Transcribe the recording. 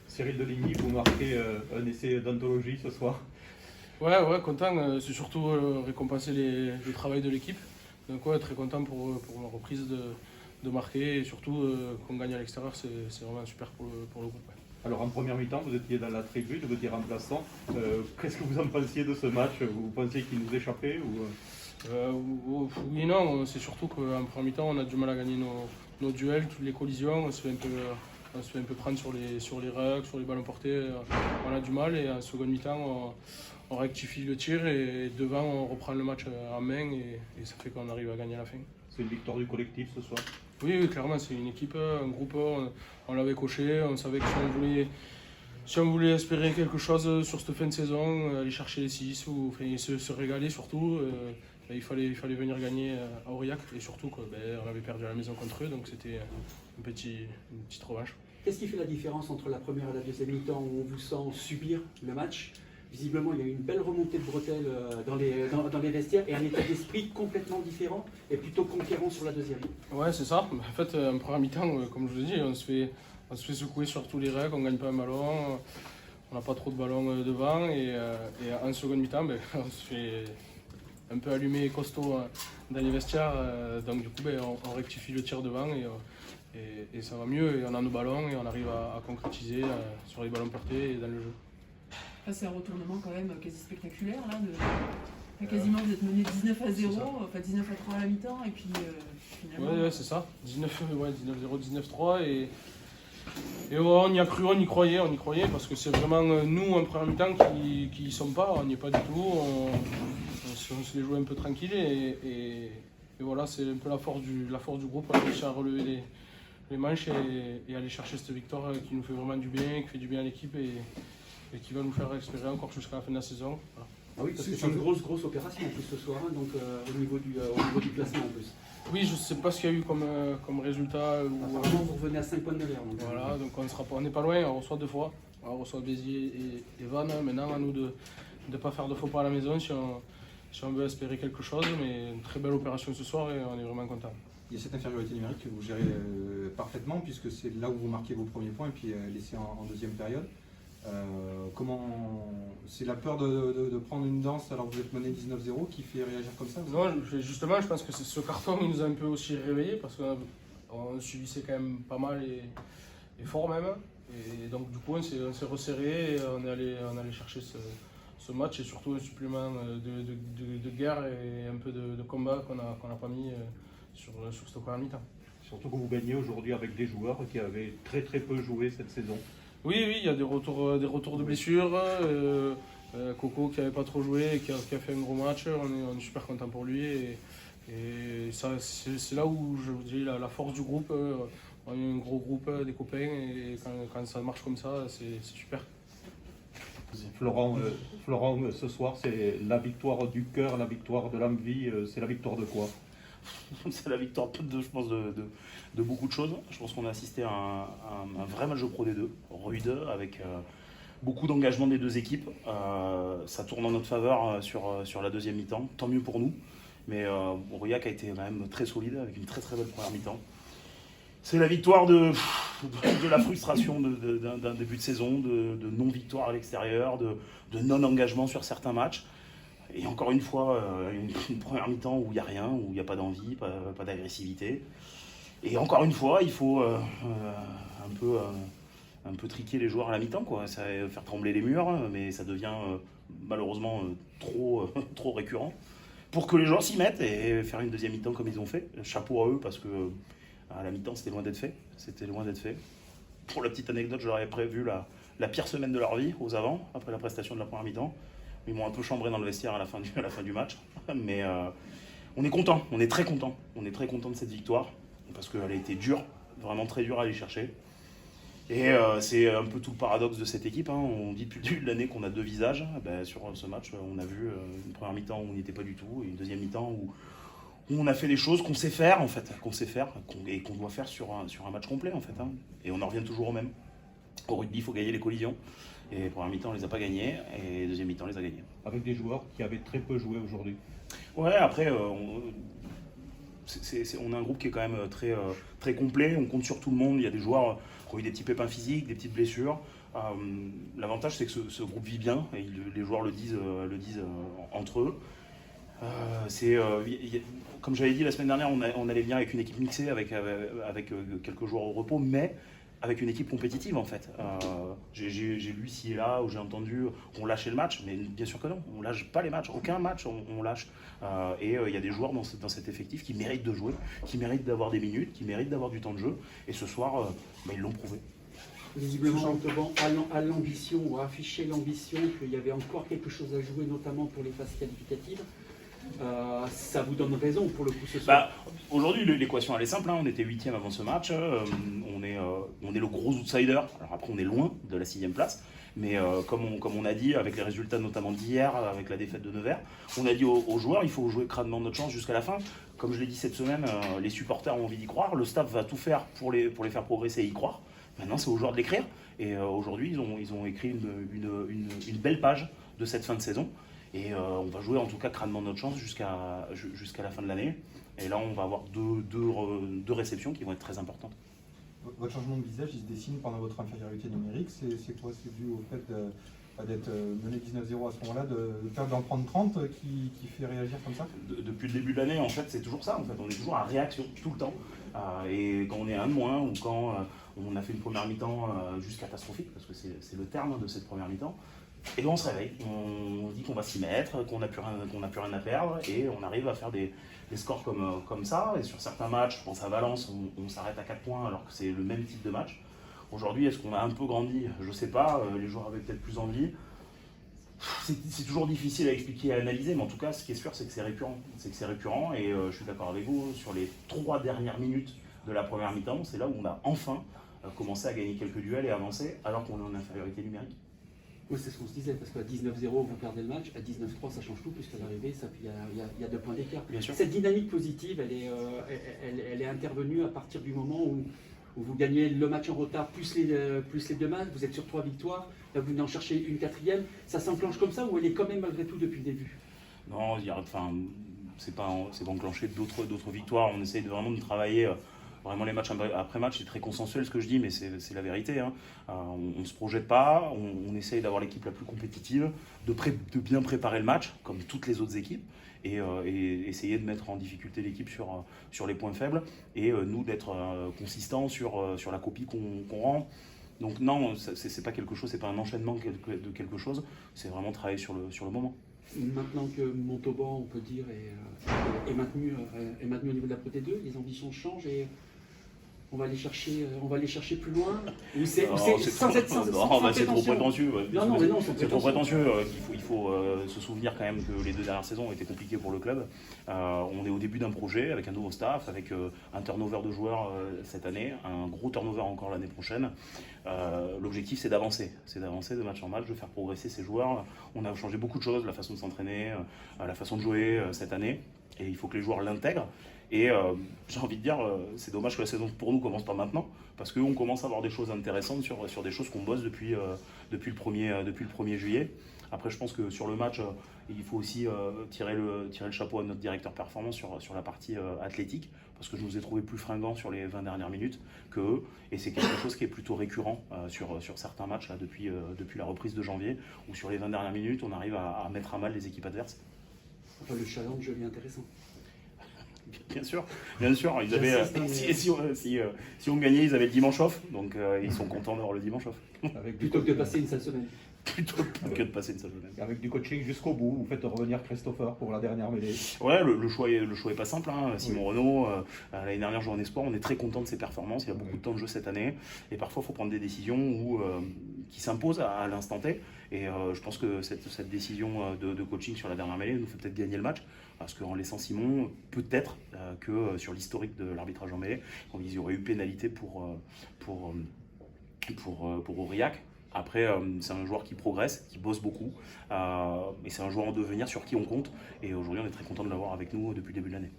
Cyril Deligny, vous marquez un essai d'anthologie ce soir. Ouais, content. C'est surtout récompenser le travail de l'équipe. Donc ouais, très content pour la reprise de marquer et surtout qu'on gagne à l'extérieur, c'est vraiment super pour le groupe. Ouais. Alors en première mi-temps, vous étiez dans la tribune, vous étiez remplaçant. Qu'est-ce que vous en pensiez de ce match? Vous pensiez qu'il nous échappait Oui et non, c'est surtout qu'en première mi-temps, on a du mal à gagner nos duels, toutes les collisions. On se fait un peu prendre sur les rucks, sur les ballons portés. On a du mal et en seconde mi-temps, on rectifie le tir et devant, on reprend le match en main et ça fait qu'on arrive à gagner à la fin. C'est une victoire du collectif ce soir? Oui, clairement, c'est une équipe, un groupe, on l'avait coché, on savait que si on voulait espérer quelque chose sur cette fin de saison, aller chercher les 6 ou se régaler surtout, il fallait venir gagner à Aurillac et surtout qu'on avait perdu à la maison contre eux, donc c'était une petite revanche. Qu'est-ce qui fait la différence entre la première et la deuxième mi-temps où on vous sent subir le match? Visiblement, il y a eu une belle remontée de bretelles dans les vestiaires et un état d'esprit complètement différent et plutôt conquérant sur la deuxième. Ouais, c'est ça. En fait, en première mi-temps, comme je vous ai dit, on se fait secouer sur tous les règles, on ne gagne pas un ballon, on n'a pas trop de ballons devant et en seconde mi-temps, on se fait un peu allumé et costaud dans les vestiaires. Donc du coup, on rectifie le tir devant et ça va mieux et on a nos ballons et on arrive à concrétiser sur les ballons portés et dans le jeu. C'est un retournement quand même quasi spectaculaire là. Quasiment vous êtes mené 19 à 0, enfin 19 à 3 à la mi-temps et puis finalement. Ouais, c'est ça. 19-0, 19-3 et on y a cru, on y croyait parce que c'est vraiment nous en première mi-temps qui y sommes pas, on n'y est pas du tout. On se les jouait un peu tranquille et voilà, c'est un peu la force du groupe, on a réussi à relever les manches et aller chercher cette victoire qui nous fait vraiment du bien, qui fait du bien à l'équipe et qui va nous faire espérer encore jusqu'à la fin de la saison. Voilà. Ah oui, parce que c'est une grosse opération en plus ce soir, hein, donc au niveau du classement en plus. Oui, je ne sais pas ce qu'il y a eu comme résultat. Apparemment, vous revenez à 5 points de derrière. Voilà, donc on n'est pas loin, on reçoit 2 fois. On reçoit Béziers et Vannes. Maintenant, à nous de ne pas faire de faux pas à la maison si on veut espérer quelque chose. Mais une très belle opération ce soir et on est vraiment content. Il y a cette infériorité numérique que vous gérez parfaitement puisque c'est là où vous marquez vos premiers points et puis laissez en deuxième période. C'est la peur de prendre une danse alors que vous êtes mené 19-0 qui fait réagir comme ça? Non, justement, je pense que c'est ce carton qui nous a un peu aussi réveillés parce qu'on subissait quand même pas mal et fort même. Et donc du coup, on s'est resserré et on est allé chercher ce match et surtout un supplément de guerre et un peu de combat qu'on n'a pas mis sur cette première mi-temps. Surtout que vous gagnez aujourd'hui avec des joueurs qui avaient très peu joué cette saison. Oui, il y a des retours de blessures. Coco qui n'avait pas trop joué et qui a fait un gros match. On est super content pour lui. Et ça, c'est là où je vous dis la force du groupe. On est un gros groupe, des copains. Et quand ça marche comme ça, c'est super. Florent, ce soir, c'est la victoire du cœur, la victoire de l'envie. C'est la victoire de quoi? C'est la victoire, je pense, de beaucoup de choses. Je pense qu'on a assisté à un vrai match de Pro D2, rude, avec beaucoup d'engagement des deux équipes. Ça tourne en notre faveur sur la deuxième mi-temps, tant mieux pour nous. Mais Aurillac a été quand même très solide, avec une très belle première mi-temps. C'est la victoire de la frustration d'un début de saison, de non-victoire à l'extérieur, de non-engagement sur certains matchs. Et encore une fois, une première mi-temps où il n'y a rien, où il n'y a pas d'envie, pas d'agressivité. Et encore une fois, il faut un peu triquer les joueurs à la mi-temps, quoi. Ça va faire trembler les murs, mais ça devient malheureusement trop récurrent. Pour que les joueurs s'y mettent et faire une deuxième mi-temps comme ils ont fait. Chapeau à eux parce que à la mi-temps, c'était loin d'être fait. Pour la petite anecdote, je leur avais prévu la pire semaine de leur vie aux avants, après la prestation de la première mi-temps. Ils m'ont un peu chambré dans le vestiaire à la fin du match. Mais on est content, on est très content. On est très content de cette victoire parce qu'elle a été dure, vraiment très dure à aller chercher. Et c'est un peu tout le paradoxe de cette équipe. Hein. On dit depuis le début de l'année qu'on a deux visages. Sur ce match, on a vu une première mi-temps où on n'y était pas du tout et une deuxième mi-temps où on a fait les choses qu'on sait faire en fait, et qu'on doit faire sur un match complet en fait. Hein. Et on en revient toujours au même. Au rugby, il faut gagner les collisions. Et première mi-temps, on les a pas gagnés, et deuxième mi-temps, on les a gagnés. Avec des joueurs qui avaient très peu joué aujourd'hui. Ouais, après, on a un groupe qui est quand même très complet, on compte sur tout le monde, il y a des joueurs qui ont eu des petits pépins physiques, des petites blessures. L'avantage c'est que ce groupe vit bien, et les joueurs le disent entre eux. Comme j'avais dit la semaine dernière, on allait bien avec une équipe mixée, avec quelques joueurs au repos, mais avec une équipe compétitive en fait. J'ai lu ici et là, où j'ai entendu qu'on lâchait le match, mais bien sûr que non, on lâche pas les matchs, aucun match on lâche. Et il y a des joueurs dans cet effectif qui méritent de jouer, qui méritent d'avoir des minutes, qui méritent d'avoir du temps de jeu, et ce soir, ils l'ont prouvé. Visiblement, Montauban a l'ambition, ou a affiché l'ambition qu'il y avait encore quelque chose à jouer, notamment pour les phases qualificatives. Ça vous donne raison pour le coup ce soir. Aujourd'hui, l'équation elle est simple, on était 8e avant ce match, on est le gros outsider. Alors après, on est loin de la 6e place, mais comme on a dit, avec les résultats notamment d'hier, avec la défaite de Nevers, on a dit aux joueurs, il faut jouer crânement notre chance jusqu'à la fin. Comme je l'ai dit cette semaine, les supporters ont envie d'y croire, le staff va tout faire pour les faire progresser et y croire. Maintenant, c'est aux joueurs de l'écrire, et aujourd'hui, ils ont écrit une belle page de cette fin de saison. Et on va jouer en tout cas crânement notre chance jusqu'à la fin de l'année. Et là, on va avoir deux réceptions qui vont être très importantes. Votre changement de visage, il se dessine pendant votre infériorité numérique. C'est quoi? C'est dû au fait d'être mené 19-0 à ce moment-là, d'en prendre 30 qui fait réagir comme ça? Depuis le début de l'année, en fait, c'est toujours ça. En fait, on est toujours à réaction tout le temps. Et quand on est un de moins, ou quand on a fait une première mi-temps juste catastrophique, parce que c'est le terme de cette première mi-temps, et on se réveille, on se dit qu'on va s'y mettre, qu'on n'a plus rien à perdre, et on arrive à faire des scores comme ça. Et sur certains matchs, je pense à Valence, on s'arrête à 4 points alors que c'est le même type de match. Aujourd'hui, est-ce qu'on a un peu grandi? Je ne sais pas, les joueurs avaient peut-être plus envie. C'est toujours difficile à expliquer et à analyser, mais en tout cas, ce qui est sûr, c'est que c'est récurrent. Et je suis d'accord avec vous, sur les 3 dernières minutes de la première mi-temps, c'est là où on a enfin commencé à gagner quelques duels et avancer, alors qu'on est en infériorité numérique. Oui, c'est ce qu'on se disait, parce qu'à 19-0, vous perdez le match, à 19-3, ça change tout, puisqu'à l'arrivée, il y a 2 points d'écart. Cette dynamique positive, elle est intervenue à partir du moment où vous gagnez le match en retard, plus les 2 matchs, vous êtes sur 3 victoires, là, vous venez en chercher une 4e, ça s'enclenche comme ça, ou elle est quand même malgré tout depuis le début? Non, c'est pas enclenché d'autres victoires, on essaye vraiment de travailler. Vraiment, les matchs après match, c'est très consensuel ce que je dis, mais c'est la vérité. On ne se projette pas, on essaye d'avoir l'équipe la plus compétitive, de bien préparer le match, comme toutes les autres équipes, et essayer de mettre en difficulté l'équipe sur les points faibles, et nous d'être consistants sur la copie qu'on rend. Donc non, c'est pas quelque chose, c'est pas un enchaînement de quelque chose, c'est vraiment travailler sur le moment. Maintenant que Montauban, on peut dire, est maintenu au niveau de la Pro T2, les ambitions changent et on va aller chercher plus loin. C'est trop prétentieux. C'est trop prétentieux. Il faut se souvenir quand même que les 2 dernières saisons ont été compliquées pour le club. On est au début d'un projet avec un nouveau staff, avec un turnover de joueurs cette année, un gros turnover encore l'année prochaine. L'objectif, c'est d'avancer de match en match, de faire progresser ces joueurs. On a changé beaucoup de choses, la façon de s'entraîner, la façon de jouer cette année, et il faut que les joueurs l'intègrent. Et j'ai envie de dire, c'est dommage que la saison pour nous commence pas maintenant, parce qu'on commence à avoir des choses intéressantes sur des choses qu'on bosse depuis le 1er juillet. Après, je pense que sur le match, il faut aussi tirer le chapeau à notre directeur performance sur la partie athlétique, parce que je nous ai trouvé plus fringants sur les 20 dernières minutes qu'eux, et c'est quelque chose qui est plutôt récurrent sur certains matchs là, depuis la reprise de janvier, où sur les 20 dernières minutes, on arrive à mettre à mal les équipes adverses. Enfin, le challenge est intéressant. Bien sûr. Ils avaient, si on gagnait, ils avaient le dimanche off, donc ils sont contents d'avoir le dimanche off. Plutôt que de passer une seule semaine. Plutôt que de passer une seule semaine. Avec du coaching jusqu'au bout, vous faites revenir Christopher pour la dernière mêlée. Ouais, le choix est pas simple. Simon Renaud, l'année dernière, joué en espoir, on est très content de ses performances. Il y a beaucoup de temps de jeu cette année. Et parfois, il faut prendre des décisions qui s'imposent à l'instant T. Et je pense que cette décision de coaching sur la dernière mêlée nous fait peut-être gagner le match. Parce qu'en laissant Simon, peut-être que sur l'historique de l'arbitrage en mêlée, il y aurait eu pénalité pour Aurillac. Après, c'est un joueur qui progresse, qui bosse beaucoup, et c'est un joueur en devenir sur qui on compte. Et aujourd'hui, on est très content de l'avoir avec nous depuis le début de l'année.